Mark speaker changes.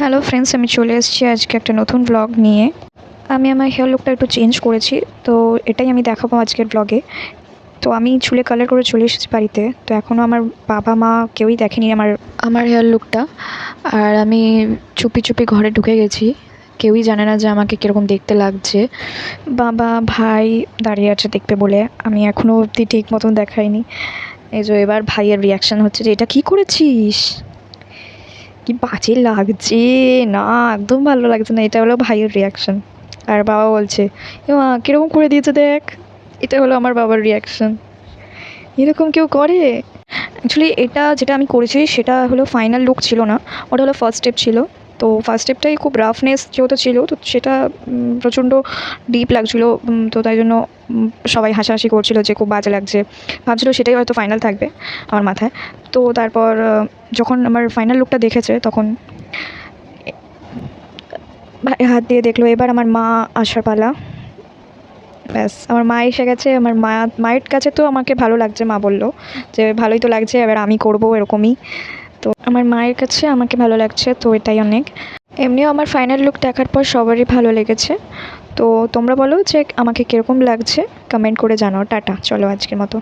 Speaker 1: Hello friends, আমি চলে এসেছি আজকে একটা নতুন ব্লগ নিয়ে। আমি আমার হেয়ার লুকটা একটু চেঞ্জ করেছি, তো এটাই আমি দেখাবো আজকের ব্লগে। তো আমি চুলে কালার করে চলে এসেছি বাড়িতে। তো এখনও আমার বাবা মা কেউই দেখেনি আমার আমার হেয়ার লুকটা। আর আমি চুপি চুপি ঘরে ঢুকে গেছি, কেউই জানে না যে আমাকে কীরকম দেখতে লাগছে। বাবা ভাই দাঁড়িয়ে আছে দেখবে বলে, আমি এখনও অবধি ঠিক মতন দেখাইনি। এই যে এবার ভাইয়ের রিয়াকশান হচ্ছে যে এটা কী করেছিস, কি বাজে লাগছে, না একদম ভালো লাগছে না। এটা হলো ভাইয়ের রিয়াকশন। আর বাবা বলছে এ মা কীরকম করে দিয়েছে দেখ। এটা হলো আমার বাবার রিয়াকশন। এরকম কেউ করে? অ্যাকচুয়ালি এটা যেটা আমি করেছি সেটা হলো ফাইনাল লুক ছিল না, ওটা হলো ফার্স্ট স্টেপ ছিল। তো ফার্স্ট স্টেপটাই খুব রাফনেস যেহেতু ছিল, তো সেটা প্রচণ্ড ডিপ লাগছিলো। তো তাই জন্য সবাই হাসাহাসি করছিল যে খুব বাজে লাগছে, ভাবছিল সেটাই হয়তো ফাইনাল থাকবে আমার মাথায়। তো তারপর যখন আমার ফাইনাল লুকটা দেখেছে তখন ভাই হাত দিয়ে দেখলো। এবার আমার মা আসার পালা। ব্যাস, আমার মা এসে গেছে। আমার মায়ের কাছে তো আমাকে ভালো লাগছে, মা বললো যে ভালোই তো লাগছে, এবার আমি করবো এরকমই। তো আমার মায়ের কাছে আমাকে ভালো লাগছে, তো এটাই অনেক। এমনিও আমার ফাইনাল লুক দেখার পর সবারই ভালো লেগেছে। তো তোমরা বলো যে আমাকে কীরকম লাগছে, কমেন্ট করে জানাও। টাটা, চলো আজকের মতো।